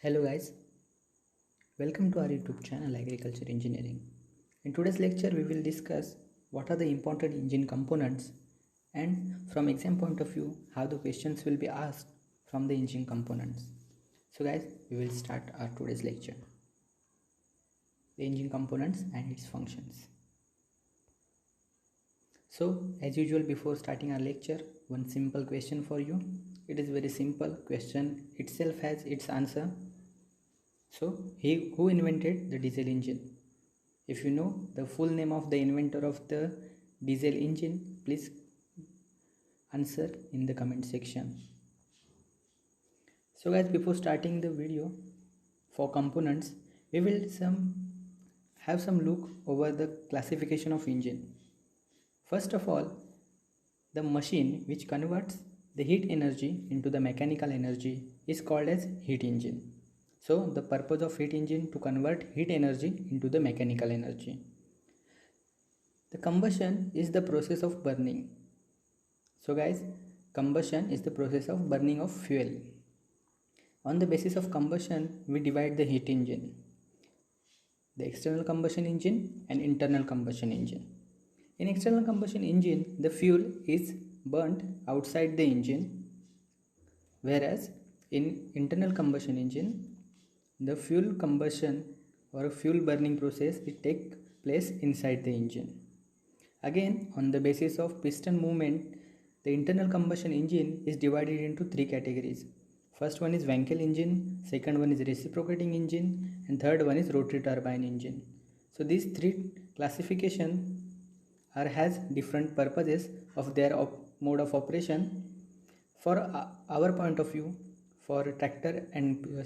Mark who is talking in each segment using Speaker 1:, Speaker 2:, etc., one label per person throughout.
Speaker 1: Hello guys, welcome to our YouTube channel Agriculture Engineering. In today's lecture we will discuss what are the important engine components and from exam point of view how the questions will be asked from the engine components. So guys, we will start our today's lecture. The engine components and its functions. So as usual, before starting our lecture, one simple question for you. It is very simple. Question itself has its answer. So, who invented the diesel engine? If you know the full name of the inventor of the diesel engine, please answer in the comment section. So guys, before starting the video, for components, we will have some look over the classification of engine. First of all, the machine which converts the heat energy into the mechanical energy is called as heat engine. So the purpose of heat engine to convert heat energy into the mechanical energy. The combustion is the process of burning. So guys, combustion is the process of burning of fuel. On the basis of combustion, we divide the heat engine. The external combustion engine and internal combustion engine. In external combustion engine, the fuel is burnt outside the engine, whereas in internal combustion engine, the fuel combustion or fuel burning process it take place inside the engine. Again, on the basis of piston movement, the internal combustion engine is divided into three categories. First one is Wankel engine, second one is reciprocating engine, and third one is rotary turbine engine. So these three classification has different purposes of their mode of operation. For our point of view, for tractor and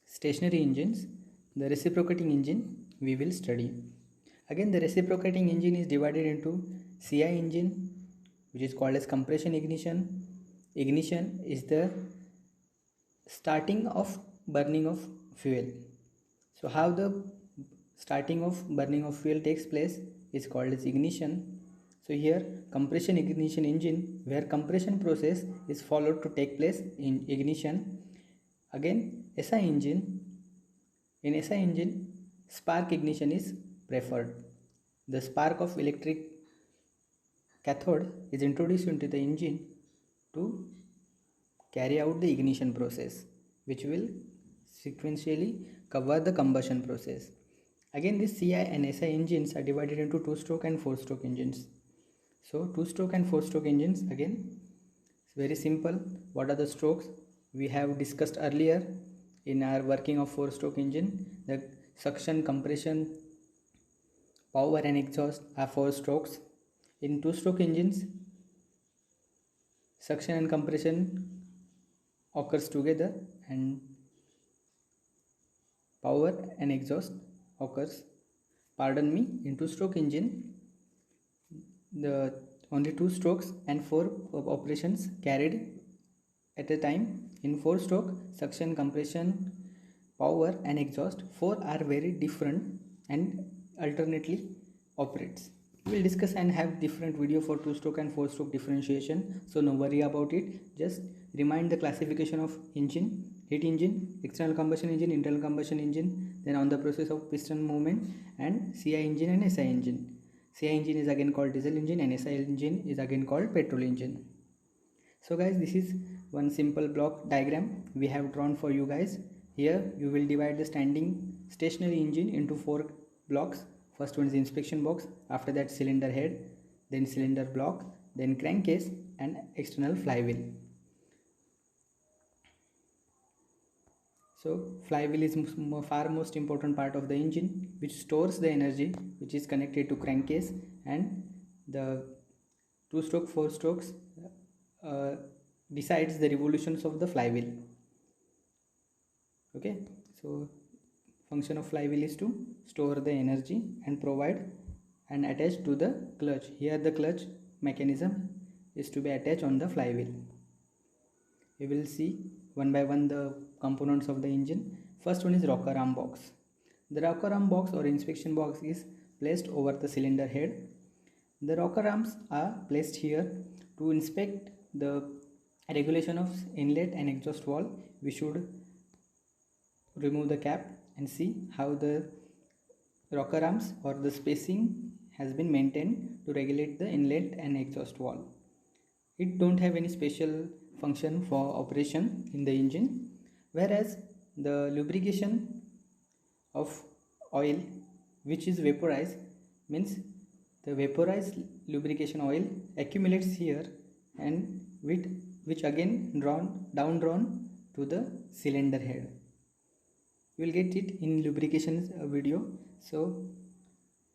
Speaker 1: stationary engines, the reciprocating engine we will study. Again, the reciprocating engine is divided into CI engine, which is called as compression ignition. Ignition is the starting of burning of fuel. So how the starting of burning of fuel takes place is called as ignition. So here compression ignition engine, where compression process is followed to take place in ignition. Again, SI engine, in SI engine spark ignition is preferred. The spark of electric cathode is introduced into the engine to carry out the ignition process, which will sequentially cover the combustion process. Again, these CI and SI engines are divided into 2-stroke and 4-stroke engines. So 2-stroke and 4-stroke engines, again, it's very simple. What are the strokes? We have discussed earlier in our working of 4-stroke engine. The suction, compression, power and exhaust are 4 strokes. In 2-stroke engines, suction and compression occurs together and power and exhaust occurs, in 2-stroke engine, the only 2 strokes and 4 operations carried at a time. In 4-stroke, suction, compression, power and exhaust, 4 are very different and alternately operates. We will discuss and have different video for 2-stroke and 4-stroke differentiation, so no worry about it. Just remind the classification of engine: heat engine, external combustion engine, internal combustion engine, then on the process of piston movement, and CI engine and SI engine. CI engine is again called diesel engine and SI engine is again called petrol engine. So guys, this is one simple block diagram we have drawn for you guys. Here you will divide the stationary engine into 4 blocks. First one is inspection box, after that cylinder head, then cylinder block, then crankcase and external flywheel. So flywheel is far most important part of the engine, which stores the energy which is connected to crankcase, and the 2-stroke, 4 strokes decides the revolutions of the flywheel. Okay, so function of flywheel is to store the energy and provide and attach to the clutch. Here the clutch mechanism is to be attached on the flywheel. We will see one by one the components of the engine. First one is rocker arm box. The rocker arm box or inspection box is placed over the cylinder head. The rocker arms are placed here to inspect the Regulation of inlet and exhaust valve, we should remove the cap and see how the rocker arms or the spacing has been maintained to regulate the inlet and exhaust valve. It don't have any special function for operation in the engine, whereas the lubrication of oil which is vaporized means the vaporized lubrication oil accumulates here and which again drawn to the cylinder head. You will get it in lubrication video, so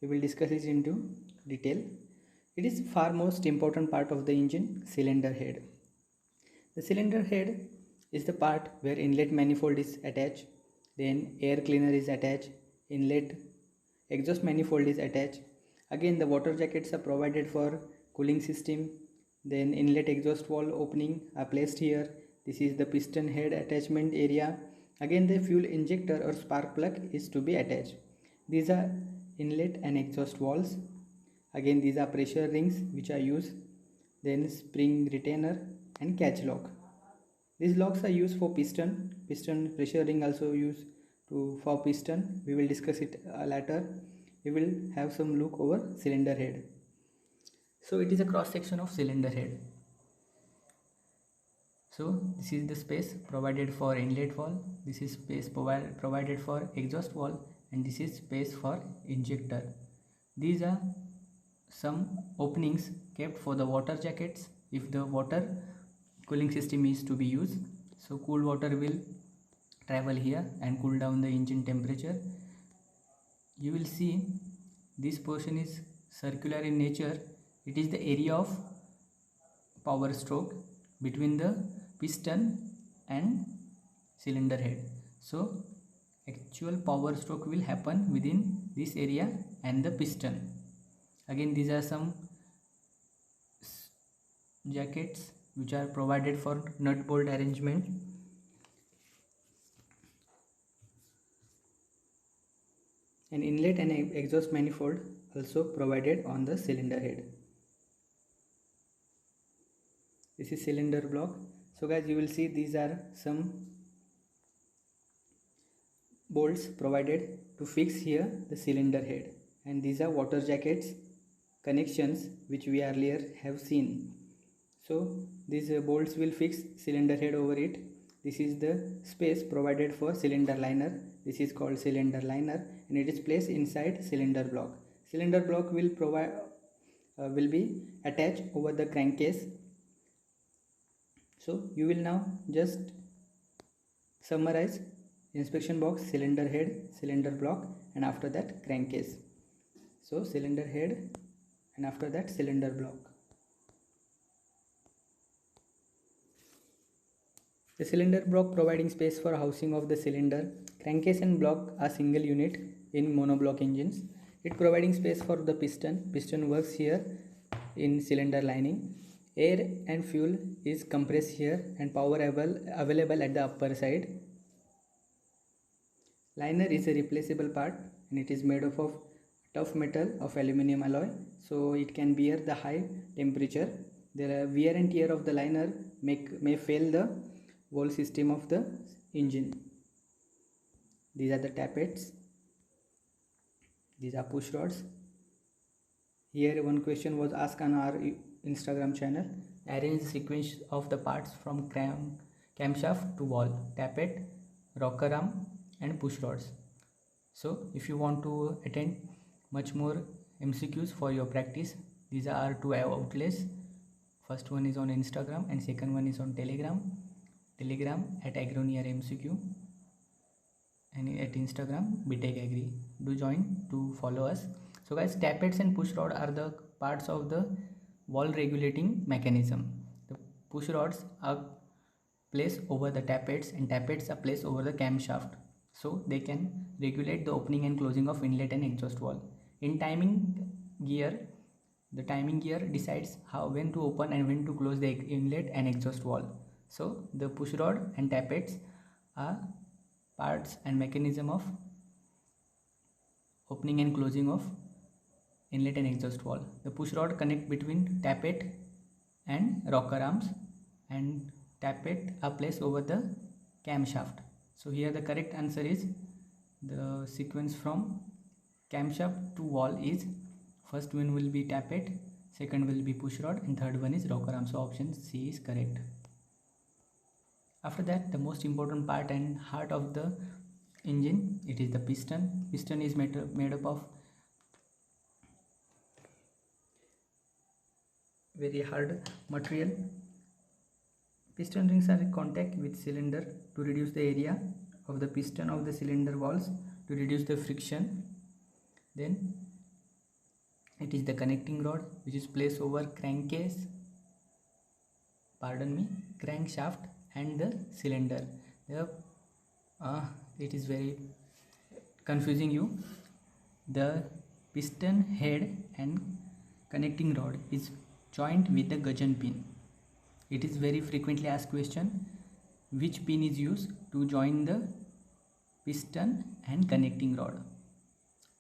Speaker 1: we will discuss it into detail. It is far most important part of the engine, cylinder head. The cylinder head is the part where inlet manifold is attached, then air cleaner is attached, inlet exhaust manifold is attached. Again the water jackets are provided for cooling system, then inlet exhaust valve opening are placed here. This is the piston head attachment area. Again the fuel injector or spark plug is to be attached. These are inlet and exhaust valves. Again these are pressure rings which are used, then spring retainer and catch lock. These locks are used for piston pressure ring also used for piston. We will discuss it later. We will have some look over cylinder head. So it is a cross section of cylinder head. So this is the space provided for inlet valve, this is space provided for exhaust valve, and this is space for injector. These are some openings kept for the water jackets if the water cooling system is to be used. So cool water will travel here and cool down the engine temperature. You will see this portion is circular in nature. It is the area of power stroke between the piston and cylinder head. So actual power stroke will happen within this area and the piston. Again these are some jackets which are provided for nut bolt arrangement. An inlet and exhaust manifold also provided on the cylinder head. This is cylinder block. So guys, you will see these are some bolts provided to fix here the cylinder head, and these are water jackets connections which we earlier have seen. So these bolts will fix cylinder head over it. This is the space provided for cylinder liner. This is called cylinder liner and it is placed inside cylinder block. Cylinder block will be attached over the crankcase. So you will now just summarize inspection box, cylinder head, cylinder block, and after that crankcase. So cylinder head and after that cylinder block. The cylinder block providing space for housing of the cylinder. Crankcase and block are single unit in monoblock engines. It providing space for the piston. Piston works here in cylinder lining. Air and fuel is compressed here and power available at the upper side. Liner is a replaceable part and it is made up of tough metal of aluminum alloy, so it can bear the high temperature. The wear and tear of the liner may fail the whole system of the engine. These are the tappets. These are push rods. Here one question was asked on our Instagram channel. Arrange the sequence of the parts from camshaft to valve, tappet, rocker arm and push rods. So if you want to attend much more MCQs for your practice, these are two outlets. First one is on Instagram and second one is on Telegram at Agroneer MCQ and at Instagram BTech Agri. Do join to follow us. So guys, tappets and push rod are the parts of the valve regulating mechanism. The push rods are placed over the tappets and tappets are placed over the camshaft, so they can regulate the opening and closing of inlet and exhaust valve. In timing gear, the timing gear decides when to open and when to close the inlet and exhaust valve. So the push rod and tappets are parts and mechanism of opening and closing of inlet and exhaust valve. The push rod connect between tappet and rocker arms, and tappet are placed over the camshaft. So here the correct answer is the sequence from camshaft to wall is first one will be tappet, second will be push rod, and third one is rocker arm. So option C is correct. After that, the most important part and heart of the engine, it is the piston. Piston is made up of very hard material. Piston rings are in contact with cylinder to reduce the area of the piston of the cylinder walls to reduce the friction. Then it is the connecting rod which is placed over crankcase, crankshaft and the cylinder. It is very confusing you. The piston head and connecting rod is joined with the gudgeon pin. It is very frequently asked question, which pin is used to join the piston and connecting rod.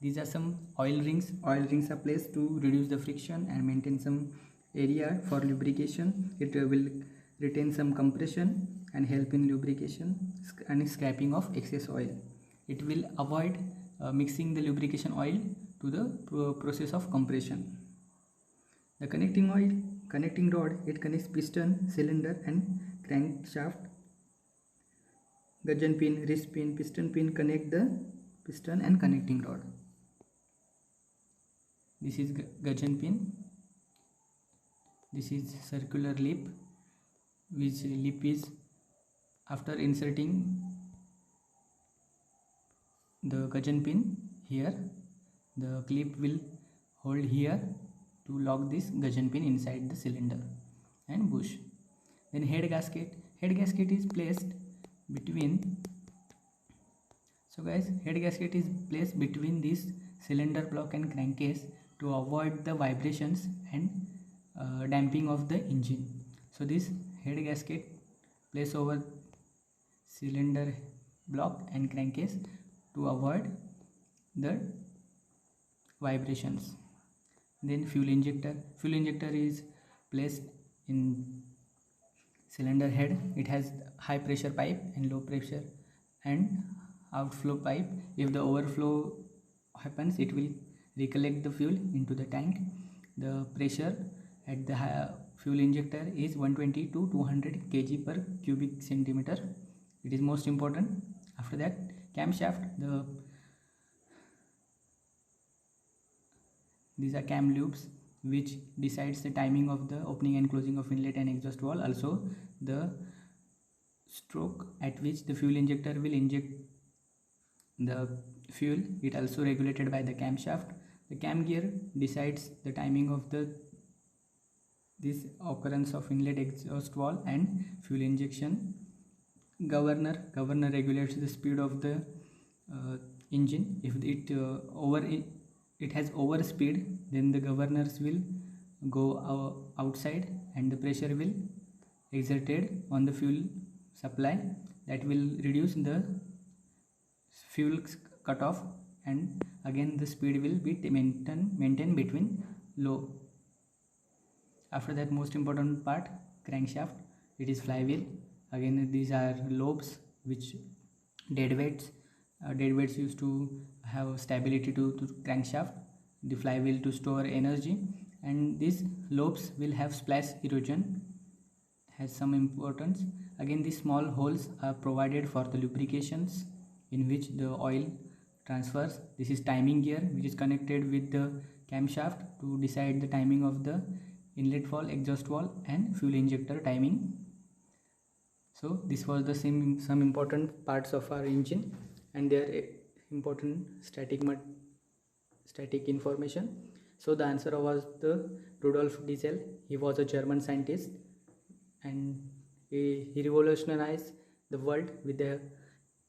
Speaker 1: These are some oil rings. Oil rings are placed to reduce the friction and maintain some area for lubrication. It will retain some compression and help in lubrication and scraping of excess oil. It will avoid mixing the lubrication oil to the process of compression. The connecting rod, it connects piston, cylinder and crankshaft. Gudgeon pin, wrist pin, piston pin connect the piston and connecting rod. This is gudgeon pin. This is circular lip, which lip is after inserting the gudgeon pin here, the clip will hold here to lock this gudgeon pin inside the cylinder and bush. Then head gasket is placed between. So guys, head gasket is placed between this cylinder block and crankcase to avoid the vibrations and damping of the engine. So this head gasket placed over cylinder block and crankcase to avoid the vibrations. Then fuel injector is placed in cylinder head. It has high pressure pipe and low pressure and outflow pipe. If the overflow happens, it will recollect the fuel into the tank. The pressure at the fuel injector is 120 to 200 kg per cubic centimeter. It is most important. After that, camshaft, these are cam loops which decides the timing of the opening and closing of inlet and exhaust valve. Also the stroke at which the fuel injector will inject the fuel, it also regulated by the camshaft. The cam gear decides the timing of this occurrence of inlet, exhaust valve and fuel injection. Governor regulates the speed of the engine. If it has over speed, then the governors will go outside and the pressure will exerted on the fuel supply. That will reduce the fuel cutoff, and again the speed will be maintained between low. After that, most important part, crankshaft, it is flywheel. Again, these are lobes which dead weights used to have stability to crankshaft, the flywheel to store energy, and these lobes will have splash erosion, has some importance. Again, these small holes are provided for the lubrications in which the oil transfers. This is timing gear which is connected with the camshaft to decide the timing of the inlet valve, exhaust valve and fuel injector timing. So this was the some important parts of our engine and their important static information. So the answer was the Rudolf Diesel. He was a German scientist and he revolutionized the world with the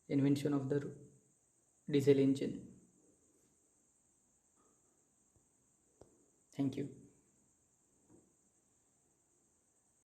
Speaker 1: invention of the diesel engine. Thank you.